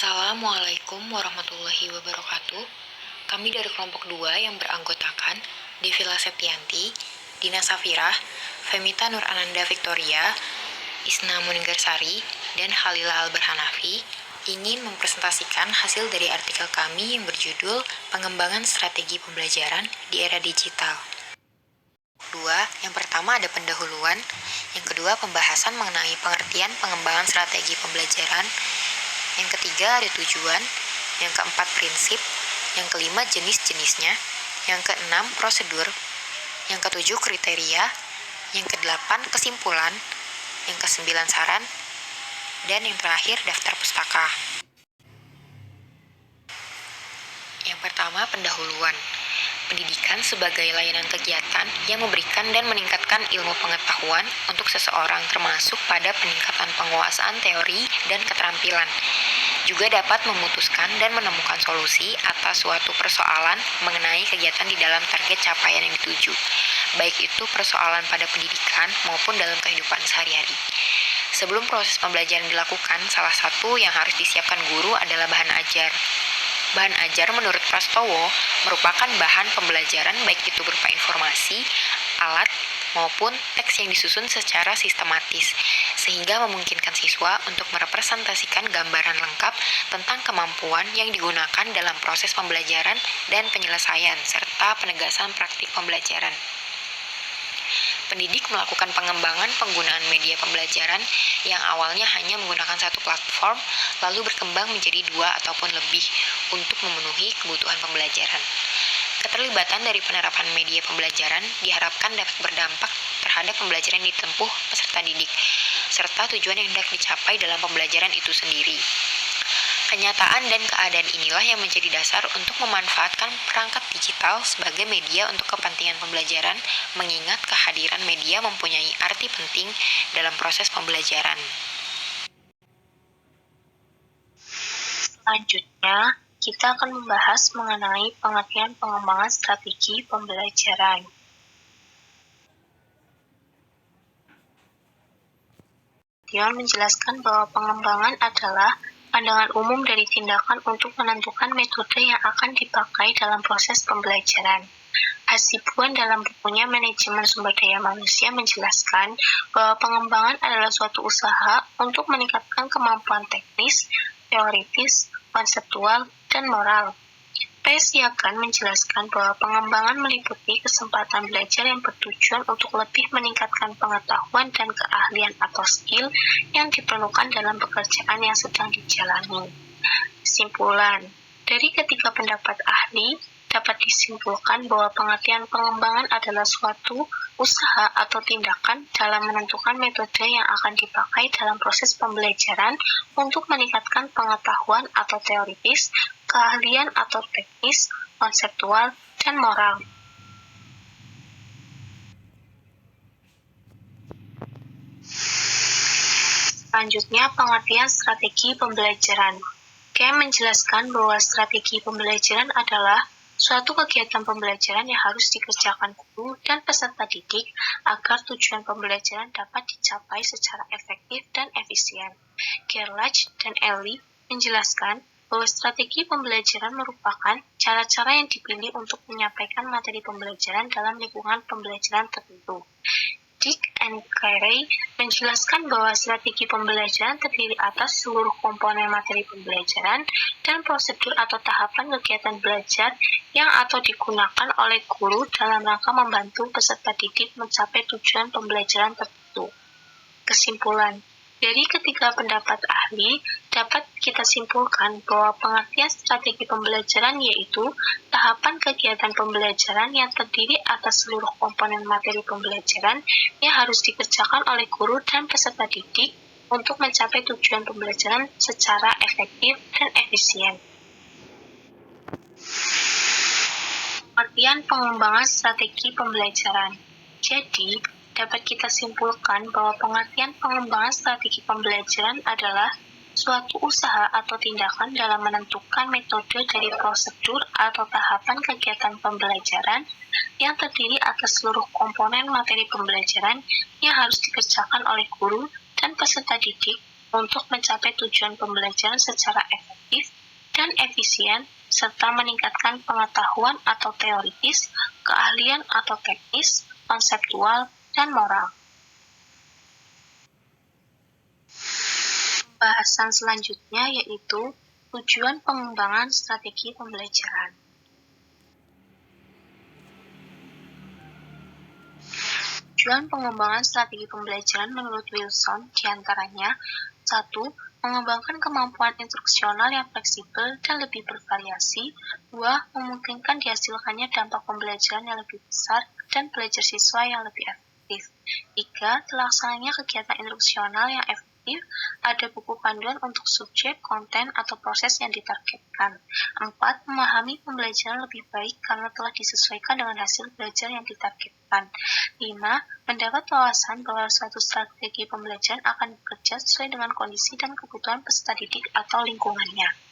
Assalamualaikum warahmatullahi wabarakatuh. Kami dari kelompok 2 yang beranggotakan Devila Septianti, Dina Safirah, Femita Nur Ananda Victoria, Isna Muninggarsari, dan Khalila Alberhanafi ingin mempresentasikan hasil dari artikel kami yang berjudul Pengembangan Strategi Pembelajaran di Era Digital. Yang pertama ada pendahuluan, yang kedua pembahasan mengenai pengertian pengembangan strategi pembelajaran, yang ketiga ada tujuan, yang keempat prinsip, yang kelima jenis-jenisnya, yang keenam prosedur, yang ketujuh kriteria, yang kedelapan kesimpulan, yang kesembilan saran, dan yang terakhir daftar pustaka. Yang pertama pendahuluan. Pendidikan sebagai layanan kegiatan yang memberikan dan meningkatkan ilmu pengetahuan untuk seseorang termasuk pada peningkatan penguasaan teori dan keterampilan. Juga dapat memutuskan dan menemukan solusi atas suatu persoalan mengenai kegiatan di dalam target capaian yang dituju, baik itu persoalan pada pendidikan maupun dalam kehidupan sehari-hari. Sebelum proses pembelajaran dilakukan, salah satu yang harus disiapkan guru adalah bahan ajar. Bahan ajar menurut Prastowo merupakan bahan pembelajaran baik itu berupa informasi, alat, maupun teks yang disusun secara sistematis, sehingga memungkinkan siswa untuk merepresentasikan gambaran lengkap tentang kemampuan yang digunakan dalam proses pembelajaran dan penyelesaian, serta penegasan praktik pembelajaran. Pendidik melakukan pengembangan penggunaan media pembelajaran yang awalnya hanya menggunakan satu platform, lalu berkembang menjadi 2 ataupun lebih untuk memenuhi kebutuhan pembelajaran. Keterlibatan dari penerapan media pembelajaran diharapkan dapat berdampak terhadap pembelajaran yang ditempuh peserta didik, serta tujuan yang hendak dicapai dalam pembelajaran itu sendiri. Kenyataan dan keadaan inilah yang menjadi dasar untuk memanfaatkan perangkat digital sebagai media untuk kepentingan pembelajaran, mengingat kehadiran media mempunyai arti penting dalam proses pembelajaran. Selanjutnya, kita akan membahas mengenai pengertian pengembangan strategi pembelajaran. Dia menjelaskan bahwa pengembangan adalah pandangan umum dari tindakan untuk menentukan metode yang akan dipakai dalam proses pembelajaran. Hasibuan dalam bukunya Manajemen Sumber Daya Manusia menjelaskan bahwa pengembangan adalah suatu usaha untuk meningkatkan kemampuan teknis, teoritis, konseptual, dan moral. Siakan menjelaskan bahwa pengembangan meliputi kesempatan belajar yang bertujuan untuk lebih meningkatkan pengetahuan dan keahlian atau skill yang diperlukan dalam pekerjaan yang sedang dijalani. Kesimpulan, dari ketiga pendapat ahli, dapat disimpulkan bahwa pengertian pengembangan adalah suatu usaha atau tindakan dalam menentukan metode yang akan dipakai dalam proses pembelajaran untuk meningkatkan pengetahuan atau teoritis, keahlian atau teknis, konseptual, dan moral. Selanjutnya, pengertian strategi pembelajaran. Kem menjelaskan bahwa strategi pembelajaran adalah suatu kegiatan pembelajaran yang harus dikerjakan guru dan peserta didik agar tujuan pembelajaran dapat dicapai secara efektif dan efisien. Gerlach dan Ellie menjelaskan bahwa strategi pembelajaran merupakan cara-cara yang dipilih untuk menyampaikan materi pembelajaran dalam lingkungan pembelajaran tertentu. Dick and Carey menjelaskan bahwa strategi pembelajaran terdiri atas seluruh komponen materi pembelajaran dan prosedur atau tahapan kegiatan belajar yang atau digunakan oleh guru dalam rangka membantu peserta didik mencapai tujuan pembelajaran tertentu. Kesimpulan, dari ketiga pendapat ahli, dapat kita simpulkan bahwa pengertian strategi pembelajaran yaitu tahapan kegiatan pembelajaran yang terdiri atas seluruh komponen materi pembelajaran yang harus dikerjakan oleh guru dan peserta didik untuk mencapai tujuan pembelajaran secara efektif dan efisien. Pengertian pengembangan strategi pembelajaran. Jadi, dapat kita simpulkan bahwa pengertian pengembangan strategi pembelajaran adalah suatu usaha atau tindakan dalam menentukan metode dari prosedur atau tahapan kegiatan pembelajaran yang terdiri atas seluruh komponen materi pembelajaran yang harus dikerjakan oleh guru dan peserta didik untuk mencapai tujuan pembelajaran secara efektif dan efisien, serta meningkatkan pengetahuan atau teoritis, keahlian atau teknis, konseptual, dan moral. Pembahasan selanjutnya yaitu tujuan pengembangan strategi pembelajaran. Tujuan pengembangan strategi pembelajaran menurut Wilson diantaranya 1. Mengembangkan kemampuan instruksional yang fleksibel dan lebih bervariasi. 2. Memungkinkan dihasilkannya dampak pembelajaran yang lebih besar dan belajar siswa yang lebih efektif. 3. Terlaksananya kegiatan instruksional yang efektif. Ada buku panduan untuk subjek, konten, atau proses yang ditargetkan. 4. Memahami pembelajaran lebih baik karena telah disesuaikan dengan hasil belajar yang ditargetkan. 5. Mendapat wawasan bahwa suatu strategi pembelajaran akan bekerja sesuai dengan kondisi dan kebutuhan peserta didik atau lingkungannya.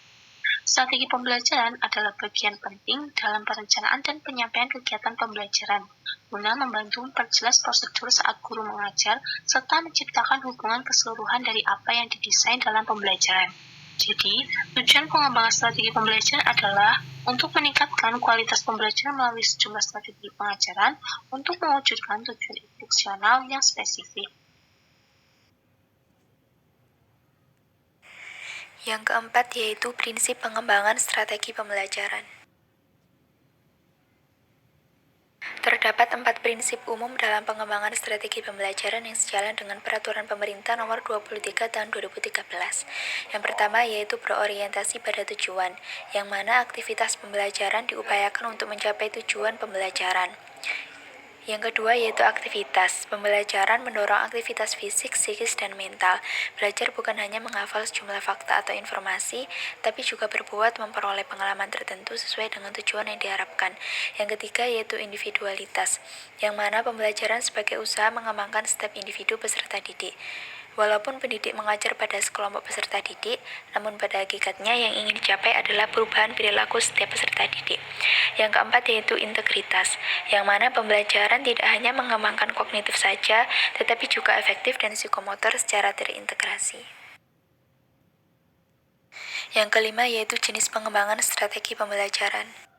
Strategi pembelajaran adalah bagian penting dalam perencanaan dan penyampaian kegiatan pembelajaran, guna membantu memperjelas prosedur saat guru mengajar, serta menciptakan hubungan keseluruhan dari apa yang didesain dalam pembelajaran. Jadi, tujuan pengembangan strategi pembelajaran adalah untuk meningkatkan kualitas pembelajaran melalui sejumlah strategi pengajaran untuk mewujudkan tujuan instruksional yang spesifik. Yang keempat yaitu prinsip pengembangan strategi pembelajaran. Terdapat 4 prinsip umum dalam pengembangan strategi pembelajaran yang sejalan dengan Peraturan Pemerintah Nomor 23 Tahun 2013. Yang pertama yaitu berorientasi pada tujuan, yang mana aktivitas pembelajaran diupayakan untuk mencapai tujuan pembelajaran. Yang kedua yaitu aktivitas. Pembelajaran mendorong aktivitas fisik, psikis, dan mental. Belajar bukan hanya menghafal sejumlah fakta atau informasi, tapi juga berbuat memperoleh pengalaman tertentu sesuai dengan tujuan yang diharapkan. Yang ketiga yaitu individualitas, yang mana pembelajaran sebagai usaha mengembangkan setiap individu peserta didik. Walaupun pendidik mengajar pada sekelompok peserta didik, namun pada hakikatnya yang ingin dicapai adalah perubahan perilaku setiap peserta didik. Yang keempat yaitu integritas, yang mana pembelajaran tidak hanya mengembangkan kognitif saja, tetapi juga efektif dan psikomotor secara terintegrasi. Yang kelima yaitu jenis pengembangan strategi pembelajaran.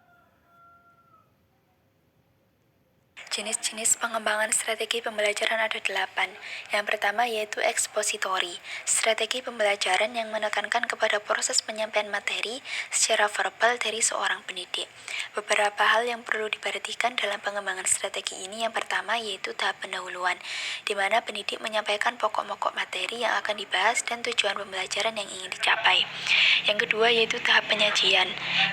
Jenis-jenis pengembangan strategi pembelajaran ada 8. Yang pertama yaitu ekspositori, strategi pembelajaran yang menekankan kepada proses penyampaian materi secara verbal dari seorang pendidik. Beberapa hal yang perlu diperhatikan dalam pengembangan strategi ini yang pertama yaitu tahap pendahuluan, di mana pendidik menyampaikan pokok-pokok materi yang akan dibahas dan tujuan pembelajaran yang ingin dicapai. Yang kedua yaitu tahap penyajian,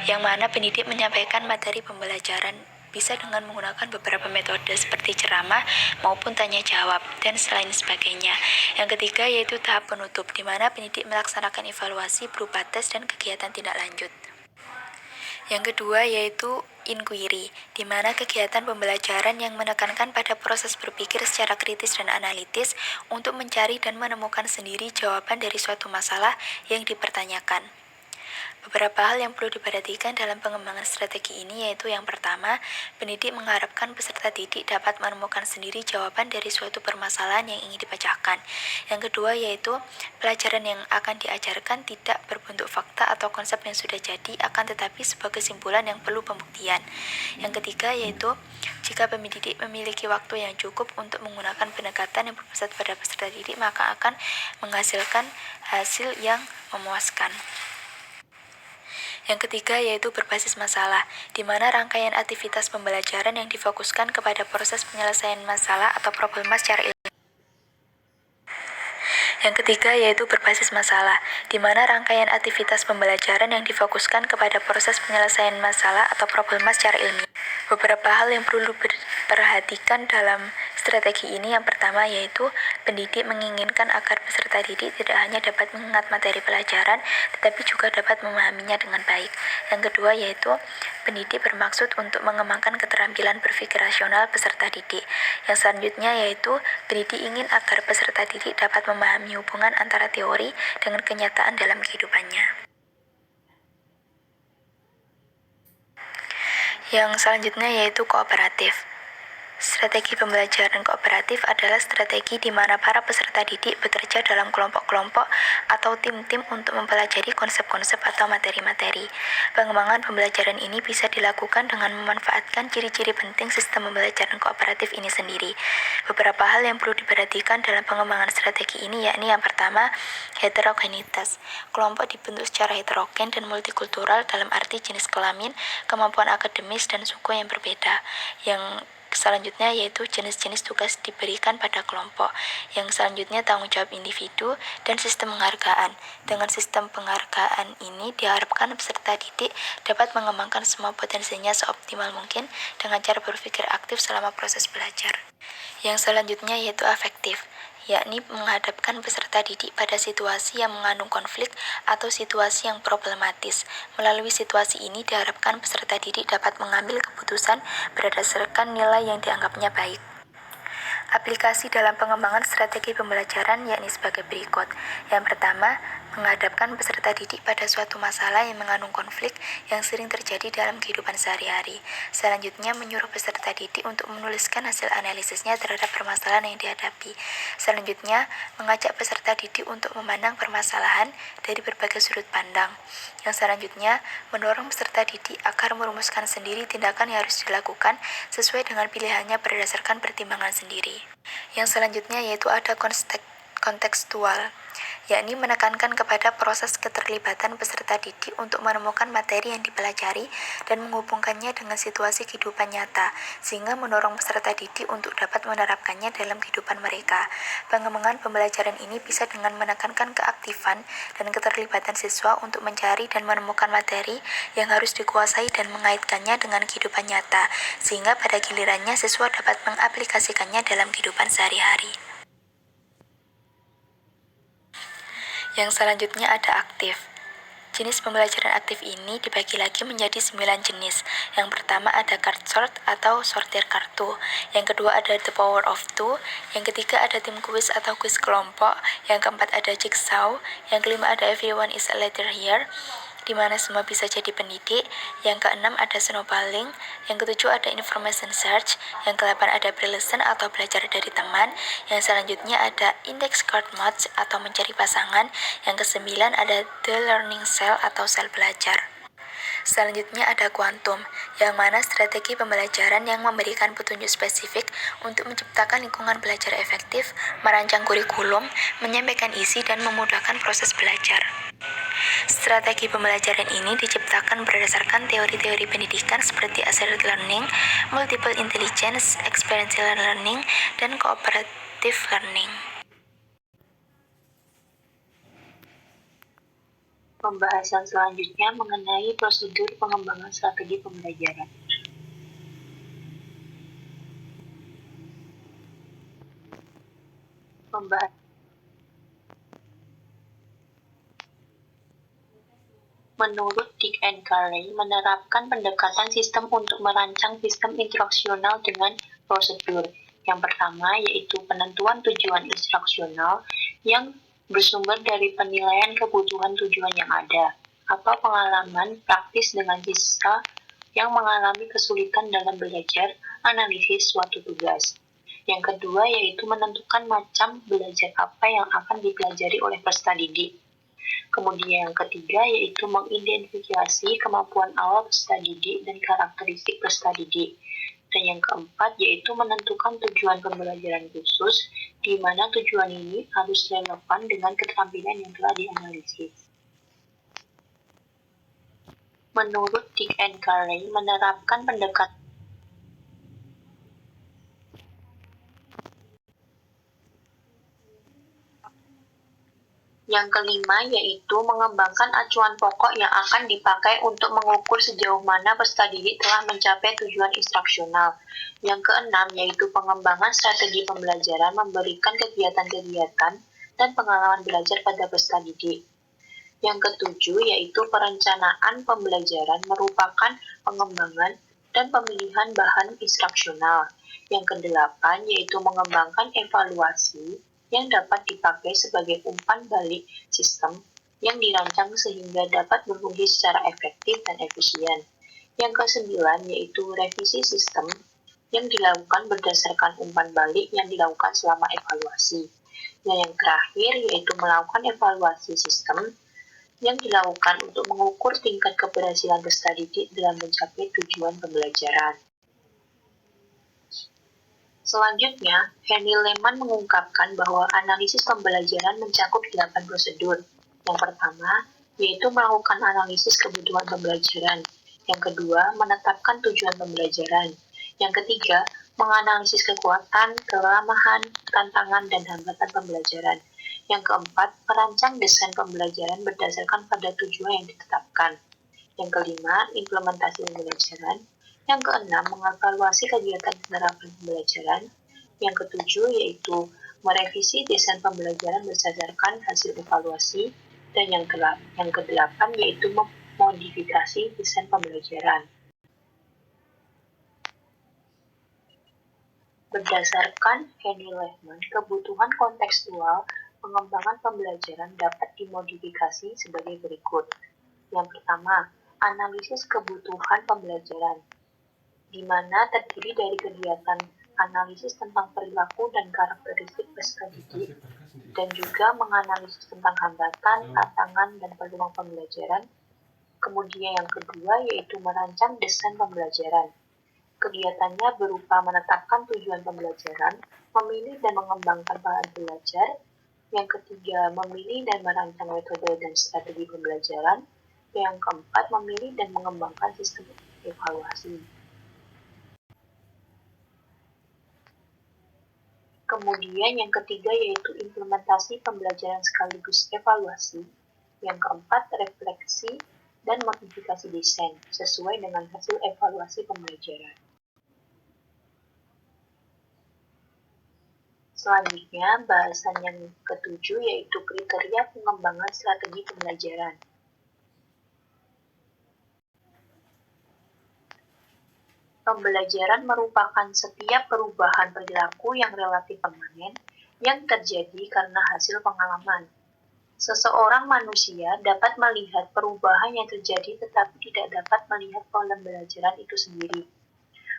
yang mana pendidik menyampaikan materi pembelajaran bisa dengan menggunakan beberapa metode seperti ceramah maupun tanya jawab dan selain sebagainya. Yang ketiga yaitu tahap penutup, di mana pendidik melaksanakan evaluasi berupa tes dan kegiatan tindak lanjut. Yang kedua yaitu inquiry, di mana kegiatan pembelajaran yang menekankan pada proses berpikir secara kritis dan analitis untuk mencari dan menemukan sendiri jawaban dari suatu masalah yang dipertanyakan. Beberapa hal yang perlu diperhatikan dalam pengembangan strategi ini yaitu yang pertama, pendidik mengharapkan peserta didik dapat menemukan sendiri jawaban dari suatu permasalahan yang ingin dipecahkan. Yang kedua yaitu, pelajaran yang akan diajarkan tidak berbentuk fakta atau konsep yang sudah jadi, akan tetapi sebagai kesimpulan yang perlu pembuktian. Yang ketiga yaitu, jika pendidik memiliki waktu yang cukup untuk menggunakan pendekatan yang berpusat pada peserta didik, maka akan menghasilkan hasil yang memuaskan. Yang ketiga yaitu berbasis masalah, di mana rangkaian aktivitas pembelajaran yang difokuskan kepada proses penyelesaian masalah atau problema secara ilmiah. Yang ketiga yaitu berbasis masalah, di mana rangkaian aktivitas pembelajaran yang difokuskan kepada proses penyelesaian masalah atau problema secara ilmiah. Beberapa hal yang perlu diperhatikan dalam strategi ini yang pertama yaitu pendidik menginginkan agar peserta didik tidak hanya dapat mengingat materi pelajaran, tetapi juga dapat memahaminya dengan baik. Yang kedua yaitu pendidik bermaksud untuk mengembangkan keterampilan berpikir rasional peserta didik. Yang selanjutnya yaitu pendidik ingin agar peserta didik dapat memahami hubungan antara teori dengan kenyataan dalam kehidupannya. Yang selanjutnya yaitu kooperatif. Strategi pembelajaran kooperatif adalah strategi di mana para peserta didik bekerja dalam kelompok-kelompok atau tim-tim untuk mempelajari konsep-konsep atau materi-materi. Pengembangan pembelajaran ini bisa dilakukan dengan memanfaatkan ciri-ciri penting sistem pembelajaran kooperatif ini sendiri. Beberapa hal yang perlu diperhatikan dalam pengembangan strategi ini yakni yang pertama, heterogenitas. Kelompok dibentuk secara heterogen dan multikultural dalam arti jenis kelamin, kemampuan akademis, dan suku yang berbeda. Yang selanjutnya yaitu jenis-jenis tugas diberikan pada kelompok. Yang selanjutnya tanggung jawab individu dan sistem penghargaan. Dengan sistem penghargaan ini diharapkan peserta didik dapat mengembangkan semua potensinya seoptimal mungkin dengan cara berpikir aktif selama proses belajar. Yang selanjutnya yaitu afektif, yakni menghadapkan peserta didik pada situasi yang mengandung konflik atau situasi yang problematis. Melalui situasi ini diharapkan peserta didik dapat mengambil keputusan berdasarkan nilai yang dianggapnya baik. Aplikasi dalam pengembangan strategi pembelajaran yakni sebagai berikut. Yang pertama, menghadapkan peserta didik pada suatu masalah yang mengandung konflik yang sering terjadi dalam kehidupan sehari-hari. Selanjutnya, menyuruh peserta didik untuk menuliskan hasil analisisnya terhadap permasalahan yang dihadapi. Selanjutnya, mengajak peserta didik untuk memandang permasalahan dari berbagai sudut pandang. Yang selanjutnya, mendorong peserta didik agar merumuskan sendiri tindakan yang harus dilakukan sesuai dengan pilihannya berdasarkan pertimbangan sendiri. Yang selanjutnya yaitu ada kontekstual, yakni menekankan kepada proses keterlibatan peserta didik untuk menemukan materi yang dipelajari dan menghubungkannya dengan situasi kehidupan nyata, sehingga mendorong peserta didik untuk dapat menerapkannya dalam kehidupan mereka. Pengembangan pembelajaran ini bisa dengan menekankan keaktifan dan keterlibatan siswa untuk mencari dan menemukan materi yang harus dikuasai dan mengaitkannya dengan kehidupan nyata, sehingga pada gilirannya siswa dapat mengaplikasikannya dalam kehidupan sehari-hari. Yang selanjutnya ada aktif. Jenis pembelajaran aktif ini dibagi lagi menjadi 9 jenis. Yang pertama ada card sort atau sortir kartu. Yang kedua ada the power of two. Yang ketiga ada tim quiz atau quiz kelompok. Yang keempat ada jigsaw. Yang kelima ada everyone is a leader here, di mana semua bisa jadi pendidik. Yang keenam ada snowballing. Yang ketujuh ada information search. Yang kedelapan ada pre-lesson atau belajar dari teman. Yang selanjutnya ada index card match atau mencari pasangan. Yang kesembilan ada the learning cell atau sel belajar. Selanjutnya ada kuantum, yang mana strategi pembelajaran yang memberikan petunjuk spesifik untuk menciptakan lingkungan belajar efektif, merancang kurikulum, menyampaikan isi, dan memudahkan proses belajar. Strategi pembelajaran ini diciptakan berdasarkan teori-teori pendidikan seperti asserted learning, multiple intelligence, experiential learning, dan cooperative learning. Pembahasan selanjutnya mengenai prosedur pengembangan strategi pembelajaran. Menurut Dick and Carey, menerapkan pendekatan sistem untuk merancang sistem instruksional dengan prosedur. Yang pertama yaitu penentuan tujuan instruksional yang bersumber dari penilaian kebutuhan tujuan yang ada, atau pengalaman praktis dengan siswa yang mengalami kesulitan dalam belajar analisis suatu tugas. Yang kedua yaitu menentukan macam belajar apa yang akan dipelajari oleh peserta didik. Kemudian yang ketiga yaitu mengidentifikasi kemampuan awal peserta didik dan karakteristik peserta didik. Dan yang keempat yaitu menentukan tujuan pembelajaran khusus, di mana tujuan ini harus relevan dengan keterampilan yang telah dianalisis. Menurut Dick and Carey, menerapkan pendekatan yang kelima yaitu mengembangkan acuan pokok yang akan dipakai untuk mengukur sejauh mana peserta didik telah mencapai tujuan instruksional. Yang keenam yaitu pengembangan strategi pembelajaran memberikan kegiatan-kegiatan dan pengalaman belajar pada peserta didik. Yang ketujuh yaitu perencanaan pembelajaran merupakan pengembangan dan pemilihan bahan instruksional. Yang kedelapan yaitu mengembangkan evaluasi yang dapat dipakai sebagai umpan balik sistem yang dirancang sehingga dapat berfungsi secara efektif dan efisien. Yang kesembilan yaitu revisi sistem yang dilakukan berdasarkan umpan balik yang dilakukan selama evaluasi. Dan yang terakhir yaitu melakukan evaluasi sistem yang dilakukan untuk mengukur tingkat keberhasilan peserta didik dalam mencapai tujuan pembelajaran. Selanjutnya, Henry Lehman mengungkapkan bahwa analisis pembelajaran mencakup 8 prosedur. Yang pertama, yaitu melakukan analisis kebutuhan pembelajaran. Yang kedua, menetapkan tujuan pembelajaran. Yang ketiga, menganalisis kekuatan, kelemahan, tantangan, dan hambatan pembelajaran. Yang keempat, merancang desain pembelajaran berdasarkan pada tujuan yang ditetapkan. Yang kelima, implementasi pembelajaran. Yang keenam, mengevaluasi kegiatan penerapan pembelajaran. Yang ketujuh, yaitu merevisi desain pembelajaran berdasarkan hasil evaluasi. Dan yang kedelapan, yaitu memodifikasi desain pembelajaran. Berdasarkan Henry Lehman, kebutuhan kontekstual pengembangan pembelajaran dapat dimodifikasi sebagai berikut. Yang pertama, analisis kebutuhan pembelajaran, di mana terdiri dari kegiatan analisis tentang perilaku dan karakteristik peserta didik, dan juga menganalisis tentang hambatan, tantangan, dan peluang pembelajaran. Kemudian yang kedua yaitu merancang desain pembelajaran. Kegiatannya berupa menetapkan tujuan pembelajaran, memilih dan mengembangkan bahan belajar. Yang ketiga, memilih dan merancang metode dan strategi pembelajaran. Yang keempat, memilih dan mengembangkan sistem evaluasi. Kemudian yang ketiga yaitu implementasi pembelajaran sekaligus evaluasi. Yang keempat, refleksi dan modifikasi desain sesuai dengan hasil evaluasi pembelajaran. Selanjutnya, bahasan yang ketujuh yaitu kriteria pengembangan strategi pembelajaran. Pembelajaran merupakan setiap perubahan perilaku yang relatif permanen yang terjadi karena hasil pengalaman. Seseorang manusia dapat melihat perubahan yang terjadi tetapi tidak dapat melihat pembelajaran itu sendiri.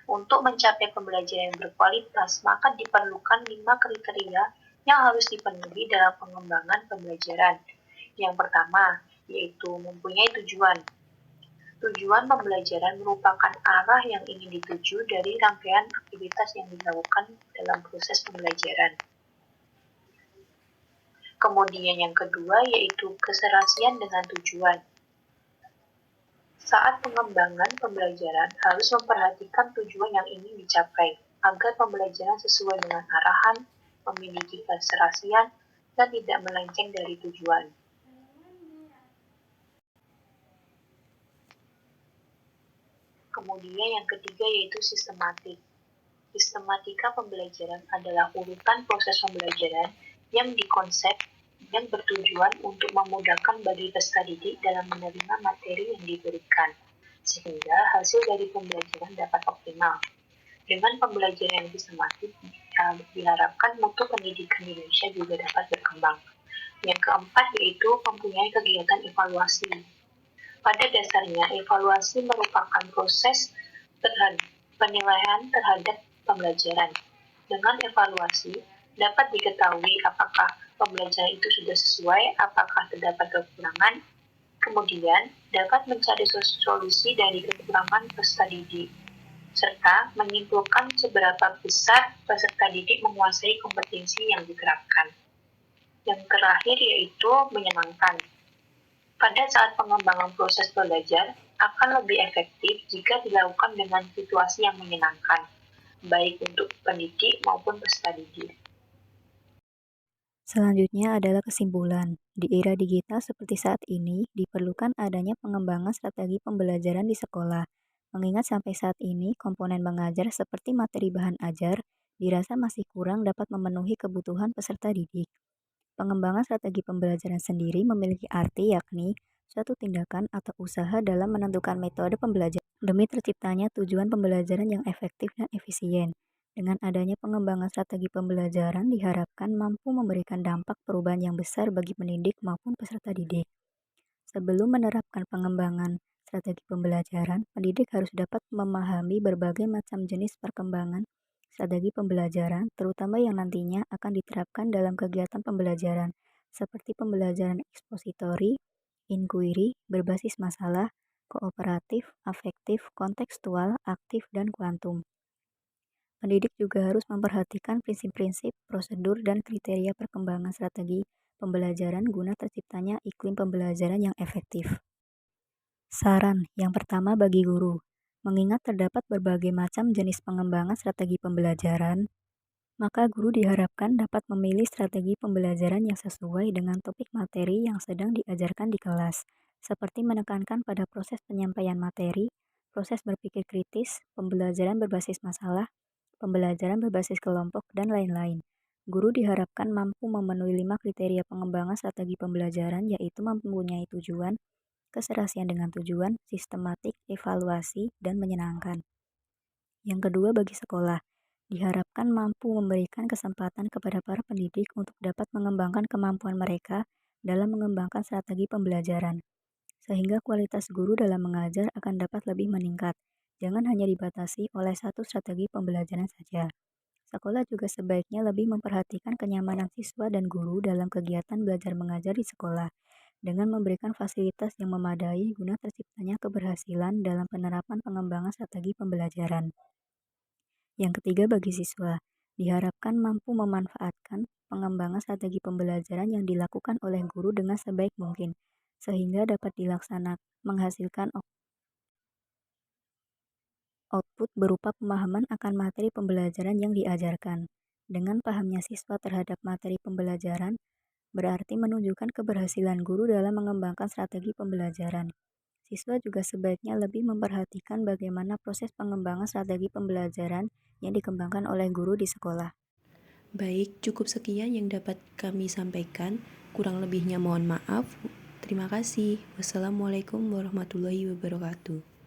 Untuk mencapai pembelajaran yang berkualitas, maka diperlukan 5 kriteria yang harus dipenuhi dalam pengembangan pembelajaran. Yang pertama, yaitu mempunyai tujuan. Tujuan pembelajaran merupakan arah yang ingin dituju dari rangkaian aktivitas yang dilakukan dalam proses pembelajaran. Kemudian yang kedua yaitu keserasian dengan tujuan. Saat pengembangan pembelajaran harus memperhatikan tujuan yang ingin dicapai agar pembelajaran sesuai dengan arahan, memiliki keserasian, dan tidak melenceng dari tujuan. Kemudian yang ketiga yaitu sistematik. Sistematika pembelajaran adalah urutan proses pembelajaran yang dikonsep dan bertujuan untuk memudahkan bagi peserta didik dalam menerima materi yang diberikan, sehingga hasil dari pembelajaran dapat optimal. Dengan pembelajaran yang sistematik, diharapkan mutu pendidikan di Indonesia juga dapat berkembang. Yang keempat yaitu mempunyai kegiatan evaluasi. Pada dasarnya, evaluasi merupakan proses penilaian terhadap pembelajaran. Dengan evaluasi, dapat diketahui apakah pembelajaran itu sudah sesuai, apakah terdapat kekurangan, kemudian dapat mencari solusi dari kekurangan peserta didik, serta menyimpulkan seberapa besar peserta didik menguasai kompetensi yang diterapkan. Yang terakhir yaitu menyenangkan. Pada saat pengembangan proses belajar akan lebih efektif jika dilakukan dengan situasi yang menyenangkan, baik untuk pendidik maupun peserta didik. Selanjutnya adalah kesimpulan. Di era digital seperti saat ini, diperlukan adanya pengembangan strategi pembelajaran di sekolah. Mengingat sampai saat ini, komponen mengajar seperti materi bahan ajar dirasa masih kurang dapat memenuhi kebutuhan peserta didik. Pengembangan strategi pembelajaran sendiri memiliki arti yakni suatu tindakan atau usaha dalam menentukan metode pembelajaran demi terciptanya tujuan pembelajaran yang efektif dan efisien. Dengan adanya pengembangan strategi pembelajaran diharapkan mampu memberikan dampak perubahan yang besar bagi pendidik maupun peserta didik. Sebelum menerapkan pengembangan strategi pembelajaran, pendidik harus dapat memahami berbagai macam jenis perkembangan strategi pembelajaran, terutama yang nantinya akan diterapkan dalam kegiatan pembelajaran, seperti pembelajaran ekspositori, inquiry, berbasis masalah, kooperatif, afektif, kontekstual, aktif, dan kuantum. Pendidik juga harus memperhatikan prinsip-prinsip, prosedur, dan kriteria perkembangan strategi pembelajaran guna terciptanya iklim pembelajaran yang efektif. Saran yang pertama bagi guru, mengingat terdapat berbagai macam jenis pengembangan strategi pembelajaran, maka guru diharapkan dapat memilih strategi pembelajaran yang sesuai dengan topik materi yang sedang diajarkan di kelas, seperti menekankan pada proses penyampaian materi, proses berpikir kritis, pembelajaran berbasis masalah, pembelajaran berbasis kelompok, dan lain-lain. Guru diharapkan mampu memenuhi 5 kriteria pengembangan strategi pembelajaran, yaitu mempunyai tujuan, keserasian dengan tujuan, sistematik, evaluasi, dan menyenangkan. Yang kedua bagi sekolah, diharapkan mampu memberikan kesempatan kepada para pendidik untuk dapat mengembangkan kemampuan mereka dalam mengembangkan strategi pembelajaran, sehingga kualitas guru dalam mengajar akan dapat lebih meningkat. Jangan hanya dibatasi oleh satu strategi pembelajaran saja. Sekolah juga sebaiknya lebih memperhatikan kenyamanan siswa dan guru dalam kegiatan belajar mengajar di sekolah, dengan memberikan fasilitas yang memadai guna terciptanya keberhasilan dalam penerapan pengembangan strategi pembelajaran. Yang ketiga bagi siswa, diharapkan mampu memanfaatkan pengembangan strategi pembelajaran yang dilakukan oleh guru dengan sebaik mungkin, sehingga dapat dilaksanakan menghasilkan output berupa pemahaman akan materi pembelajaran yang diajarkan. Dengan pahamnya siswa terhadap materi pembelajaran, berarti menunjukkan keberhasilan guru dalam mengembangkan strategi pembelajaran. Siswa juga sebaiknya lebih memperhatikan bagaimana proses pengembangan strategi pembelajaran yang dikembangkan oleh guru di sekolah. Baik, cukup sekian yang dapat kami sampaikan. Kurang lebihnya mohon maaf. Terima kasih. Wassalamualaikum warahmatullahi wabarakatuh.